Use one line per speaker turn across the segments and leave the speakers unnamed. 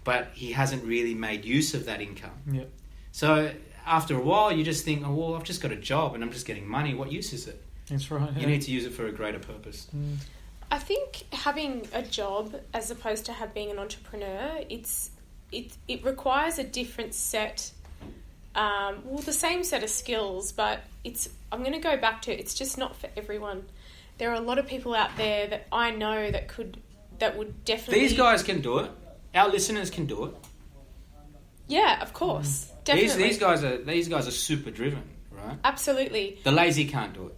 but he hasn't really made use of that income.
Yep.
So after a while, you just think, oh, well, I've just got a job and I'm just getting money. What use is it?
That's right.
You need to use it for a greater purpose.
I think having a job as opposed to being an entrepreneur, it requires a different set, the same set of skills, but I'm going to go back to, it's just not for everyone. There are a lot of people out there that I know that would definitely...
These guys can do it. Our listeners can do it.
Yeah, of course. Definitely.
These guys are super driven, right?
Absolutely.
The lazy can't do it.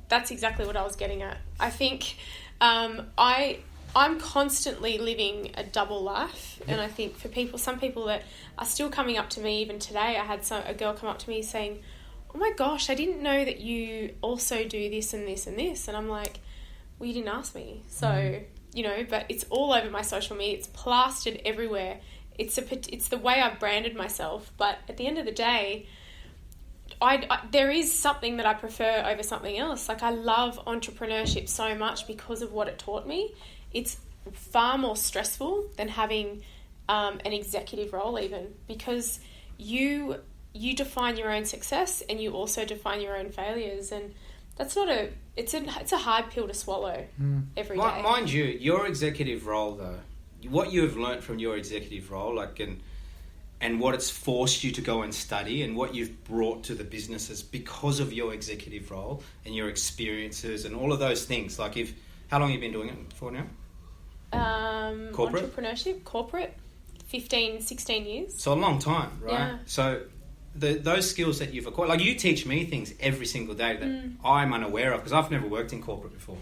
That's exactly what I was getting at. I think I'm constantly living a double life, and I think for some people that are still coming up to me, even today, I had a girl come up to me saying, "Oh my gosh, I didn't know that you also do this and this and this," and I'm like, "Well, you didn't ask me." So but it's all over my social media. It's plastered everywhere. It's the way I've branded myself. But at the end of the day, there is something that I prefer over something else. Like, I love entrepreneurship so much because of what it taught me. It's far more stressful than having an executive role, even, because you define your own success and you also define your own failures, and that's not it's a hard pill to swallow every day.
Mind you, your executive role, though, what you have learnt from your executive role, and what it's forced you to go and study, and what you've brought to the businesses because of your executive role and your experiences and all of those things. Like, how long have you been doing it for now?
Corporate, 15, 16 years.
So a long time, right?
Yeah.
So those skills that you've acquired, like, you teach me things every single day that I'm unaware of, because I've never worked in corporate before.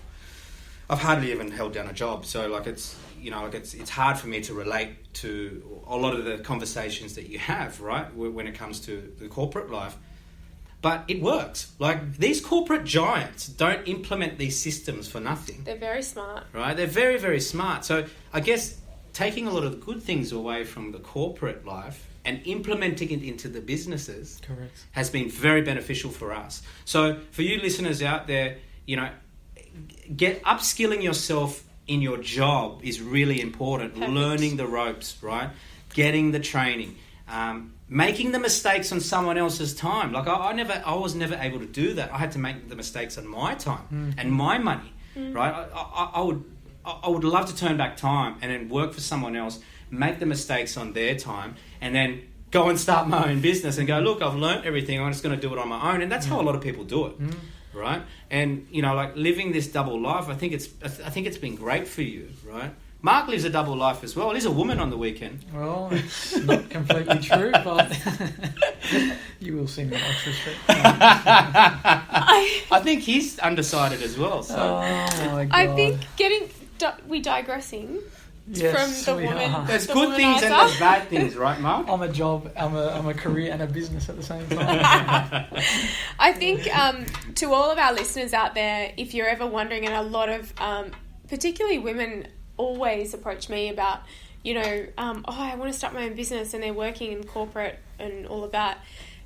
I've hardly even held down a job, so like it's hard for me to relate to a lot of the conversations that you have, right, when it comes to the corporate life. But it works. Like, these corporate giants don't implement these systems for nothing.
They're very smart.
Right? They're very, very smart. So I guess taking a lot of the good things away from the corporate life and implementing it into the businesses has been very beneficial for us. So for you listeners out there, get upskilling yourself in your job is really important.
Perfect.
Learning the ropes, right? Getting the training. Making the mistakes on someone else's time. Like, I was never able to do that. I had to make the mistakes on my time and my money, right? I would love to turn back time and then work for someone else, make the mistakes on their time, and then go and start my own business and go, look, I've learnt everything. I'm just going to do it on my own. And that's how a lot of people do it, right? And, like, living this double life, I think it's been great for you, right? Mark lives a double life as well. He's a woman on the weekend.
Well, it's not completely true, but you will see me in Oxford Street.
I think he's undecided as well. So.
Oh my God.
I think we digressing
Yes,
from the
we
woman.
are.
There's good things and there's bad things, right, Mark?
I'm a job, I'm a career and a business at the same time.
I think to all of our listeners out there, if you're ever wondering, and a lot of particularly women always approach me about, I want to start my own business, and they're working in corporate and all of that.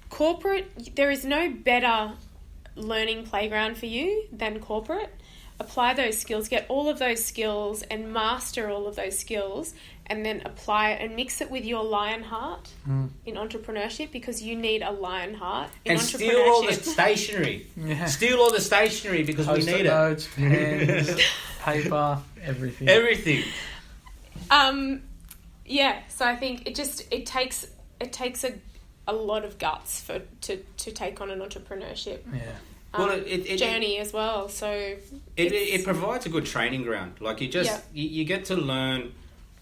Corporate, there is no better learning playground for you than corporate. Apply those skills, get all of those skills and master all of those skills, and then apply it and mix it with your lion heart in entrepreneurship, because you need a lion heart in
and
entrepreneurship.
steal all the stationery.
Yeah.
Steal all the stationery because we need
notes, pens, paper, everything.
Everything.
So I think it takes a lot of guts to take on an entrepreneurship.
Yeah.
Journey as well. So
it provides a good training ground. Like, you get to learn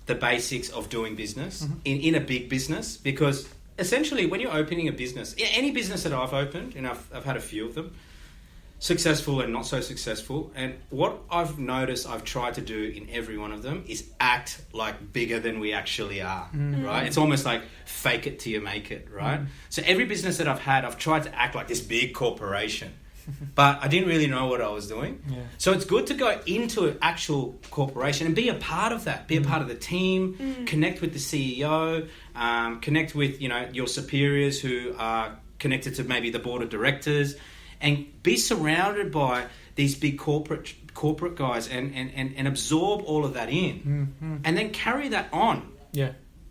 the basics of doing business in a big business, because essentially when you're opening a business, any business that I've opened, and I've had a few of them, successful and not so successful, and what I've noticed I've tried to do in every one of them is act like bigger than we actually are, right? It's almost like fake it till you make it, right? So every business that I've had, I've tried to act like this big corporation. But I didn't really know what I was doing. Yeah. So it's good to go into an actual corporation and be a part of that. Be a part of the team, connect with the CEO, connect with, your superiors who are connected to maybe the board of directors, and be surrounded by these big corporate guys and absorb all of that in. And then carry that on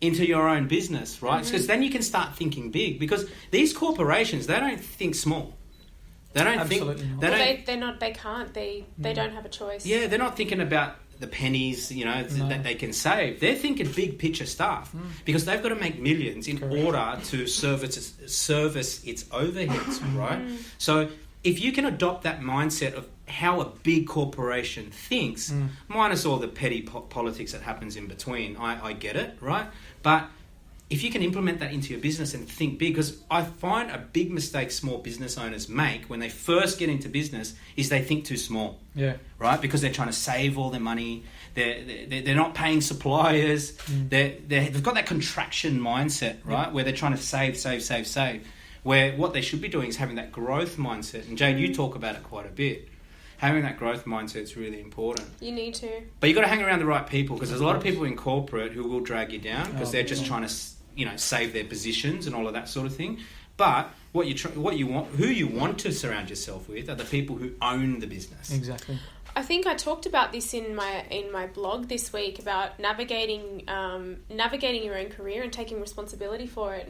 into your own business, right? Because then you can start thinking big. Because these corporations, they don't think small. They don't
Absolutely
think.
not.
They
Well,
don't.
they not. They can't. They don't have a choice.
Yeah, they're not thinking about the pennies, that they can save. They're thinking big picture stuff because they've got to make millions in order to service its overheads, right? So if you can adopt that mindset of how a big corporation thinks, minus all the petty politics that happens in between, I get it, right? But if you can implement that into your business and think big, because I find a big mistake small business owners make when they first get into business is they think too small.
Yeah.
Right? Because they're trying to save all their money. They're not paying suppliers. They've got that contraction mindset, right? Where they're trying to save. Where what they should be doing is having that growth mindset. And Jade, you talk about it quite a bit. Having that growth mindset is really important.
You need to.
But you've got to hang around the right people, because there's a lot of people in corporate who will drag you down because they're just trying to, save their positions and all of that sort of thing. But who you want to surround yourself with are the people who own the business.
Exactly.
I think I talked about this in my blog this week about navigating your own career and taking responsibility for it.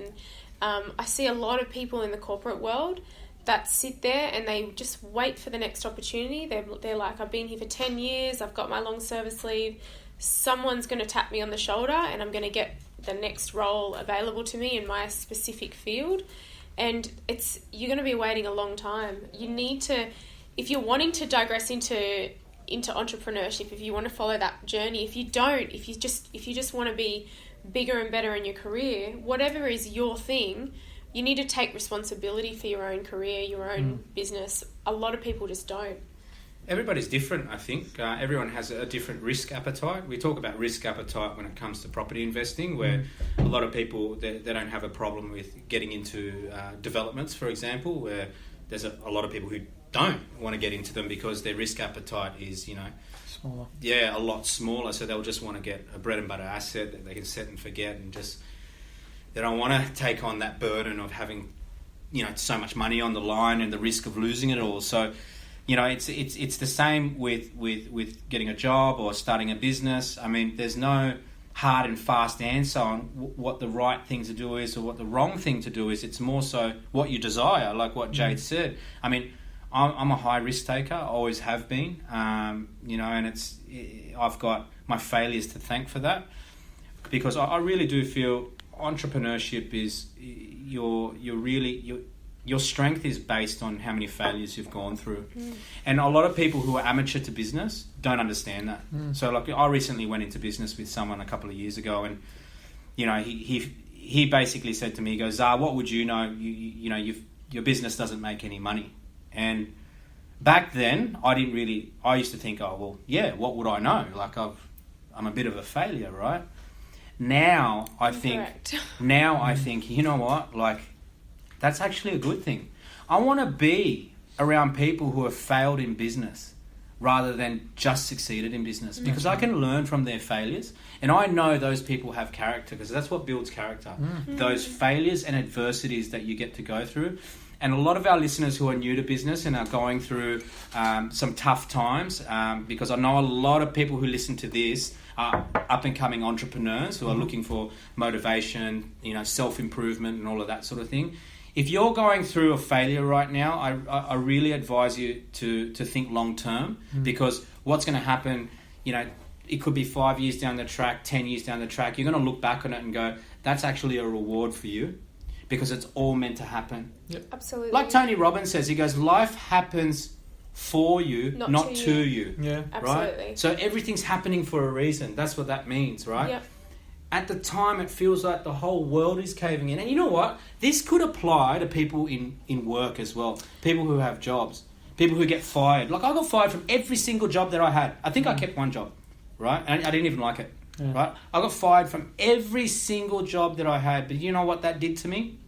And I see a lot of people in the corporate world that sit there and they just wait for the next opportunity. They're like, I've been here for 10 years, I've got my long service leave, someone's going to tap me on the shoulder and I'm going to get the next role available to me in my specific field. And you're going to be waiting a long time. You need to, if you're wanting to digress into entrepreneurship, if you want to follow that journey, if you just want to be bigger and better in your career, whatever is your thing, you need to take responsibility for your own career, your own business. A lot of people just don't.
Everybody's different, I think. Everyone has a different risk appetite. We talk about risk appetite when it comes to property investing, where a lot of people, they don't have a problem with getting into developments, for example, where there's a lot of people who don't want to get into them because their risk appetite is,
smaller.
Yeah, a lot smaller. So they'll just want to get a bread and butter asset that they can set and forget, and just they don't want to take on that burden of having, so much money on the line and the risk of losing it all. So, it's the same with getting a job or starting a business. I mean, there's no hard and fast answer on what the right thing to do is or what the wrong thing to do is. It's more so what you desire, like what Jade said. I mean, I'm a high risk taker, always have been, and I've got my failures to thank for that, because I really do feel entrepreneurship is your strength is based on how many failures you've gone through. And a lot of people who are amateur to business don't understand that. So like, I recently went into business with someone a couple of years ago, and he basically said to me, he goes, Zah, what would you know? Your business doesn't make any money. And back then I used to think, oh well, yeah, what would I know? Like I'm a bit of a failure, right? Now I think, you know what? Like, that's actually a good thing. I want to be around people who have failed in business rather than just succeeded in business, because I can learn from their failures. And I know those people have character, because that's what builds character. Those failures and adversities that you get to go through. And a lot of our listeners who are new to business and are going through some tough times, because I know a lot of people who listen to this are up and coming entrepreneurs who are looking for motivation, self-improvement and all of that sort of thing. If you're going through a failure right now, I really advise you to think long term, because what's going to happen, it could be 5 years down the track, 10 years down the track. You're going to look back on it and go, that's actually a reward for you, because it's all meant to happen.
Yep.
Absolutely.
Like Tony Robbins says, he goes, life happens for you, not to you.
Yeah.
Absolutely.
Right? So everything's happening for a reason. That's what that means, right?
Yep.
At the time, it feels like the whole world is caving in. And you know what? This could apply to people in work as well. People who have jobs. People who get fired. Like, I got fired from every single job that I had. I think I kept one job, right? And I didn't even like it, right? I got fired from every single job that I had. But you know what that did to me?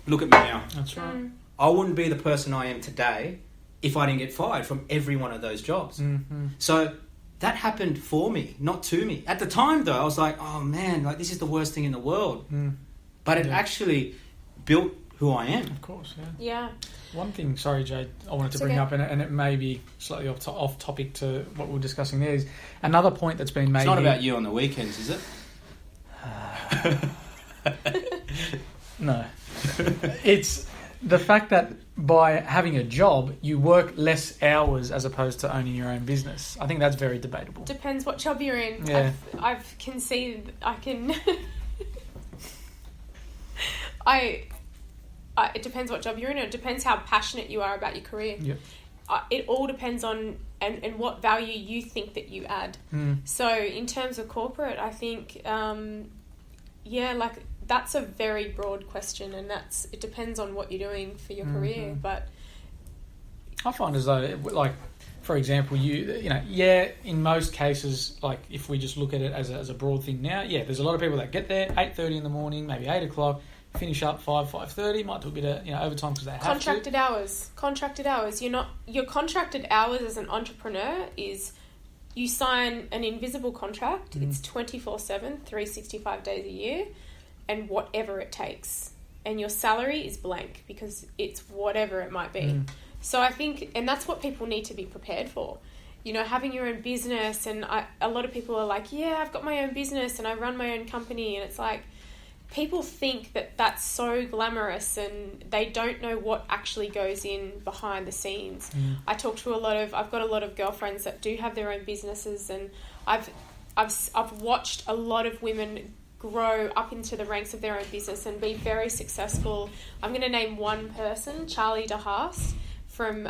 Look at me now.
That's right.
I wouldn't be the person I am today if I didn't get fired from every one of those jobs. So that happened for me, not to me. At the time, though, I was like, oh, man, like, this is the worst thing in the world. But it actually built who I am.
Of course,
Yeah.
One thing, sorry, Jade, I wanted to bring up, and it may be slightly off topic to what we were discussing there, is another point that's been made.
It's not
here.
about you on the weekends, is it?
No. It's the fact that by having a job, you work less hours as opposed to owning your own business. I think that's very debatable.
Depends what job you're in.
Yeah.
I've conceded. It depends what job you're in. It depends how passionate you are about your career.
Yep.
It all depends on and what value you think that you add. So in terms of corporate, I think, that's a very broad question, and it depends on what you're doing for your career. But
I find as though, like, for example, in most cases, like if we just look at it as a broad thing now, there's a lot of people that get there 8:30 in the morning, maybe 8 o'clock, finish up 5:30, might do a bit of overtime because they have
contracted hours. Your contracted hours as an entrepreneur is you sign an invisible contract. It's 24/7, 365 days a year, and whatever it takes. And your salary is blank because it's whatever it might be. So I think, and that's what people need to be prepared for. Having your own business, and a lot of people are like, I've got my own business and I run my own company, and it's like, people think that that's so glamorous and they don't know what actually goes in behind the scenes. I talk to I've got a lot of girlfriends that do have their own businesses, and I've watched a lot of women grow up into the ranks of their own business and be very successful. I'm going to name one person, Charlie DeHaas from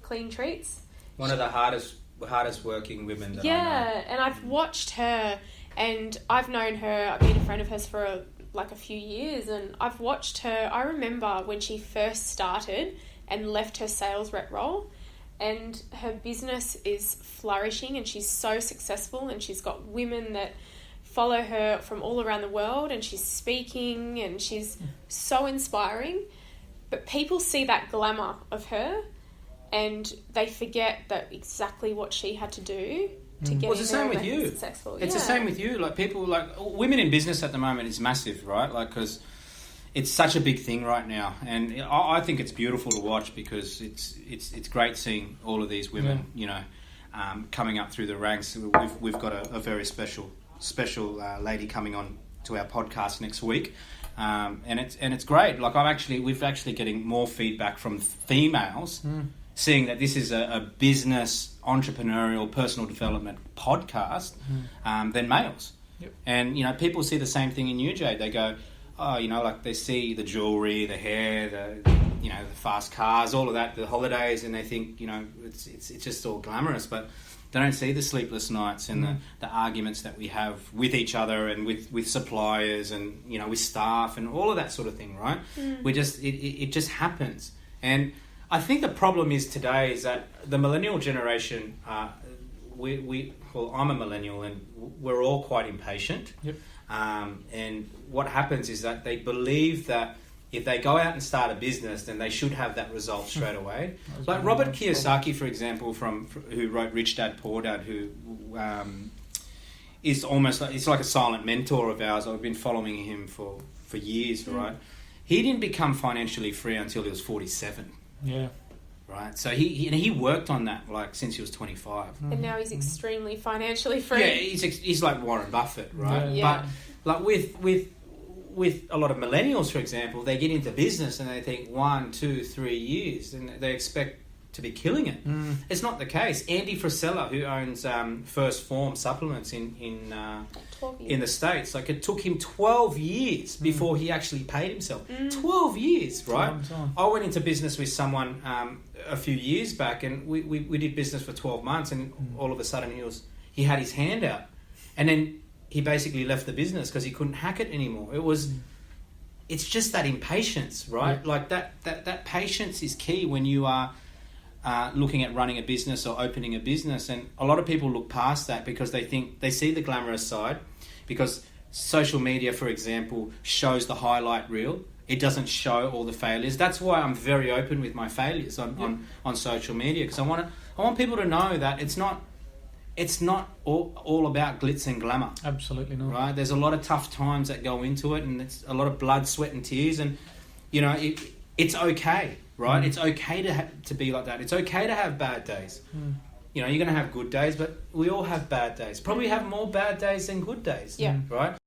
Clean Treats.
One of the hardest working women that I know.
Yeah, and I've watched her, and I've known her. I've been a friend of hers for a few years, and I've watched her. I remember when she first started and left her sales rep role, and her business is flourishing, and she's so successful, and she's got women that follow her from all around the world, and she's speaking, and she's so inspiring. But people see that glamour of her, and they forget that exactly what she had to do to get
it's the same with you.
Successful.
It's the same with you. Like people, like women in business at the moment is massive, right? Like because it's such a big thing right now, and I think it's beautiful to watch because it's great seeing all of these women, coming up through the ranks. We've got a very special lady coming on to our podcast next week, and it's great. Like we've actually getting more feedback from females. Seeing that this is a business, entrepreneurial, personal development podcast than males.
Yep.
And, people see the same thing in you, Jade. They go, like they see the jewellery, the hair, the fast cars, all of that, the holidays, and they think, it's just all glamorous. But they don't see the sleepless nights and the arguments that we have with each other and with suppliers and, with staff and all of that sort of thing, right? We just, it just happens. And I think the problem is today is that the millennial generation, I'm a millennial and we're all quite impatient.
Yep.
And what happens is that they believe that if they go out and start a business, then they should have that result straight away. Like Robert Kiyosaki, for example, who wrote Rich Dad, Poor Dad, who is almost it's like a silent mentor of ours. I've been following him for years, right? He didn't become financially free until he was 47.
Yeah.
Right. So he worked on that since he was 25.
And now he's extremely financially free.
Yeah, he's like Warren Buffett, right?
Yeah.
But with a lot of millennials, for example, they get into business and they think 1, 2, 3 years, and they expect to be killing it. It's not the case. Andy Frisella, who owns First Form supplements in the States, it took him 12 years before he actually paid himself. 12 years, right? I went into business with someone a few years back, and we did business for 12 months, and all of a sudden he had his hand out, and then he basically left the business because he couldn't hack it anymore. It's just that impatience, right? Yeah. Like that patience is key when you are looking at running a business or opening a business. And a lot of people look past that because they think they see the glamorous side, because social media, for example, shows the highlight reel. It doesn't show all the failures. That's why I'm very open with my failures on social media, because I want people to know that it's not all about glitz and glamour.
Absolutely not.
Right? There's a lot of tough times that go into it, and it's a lot of blood, sweat and tears, and it's okay, right? It's okay to be like that. It's okay to have bad days. You're going to have good days, but we all have bad days. Probably have more bad days than good days.
Yeah.
Right?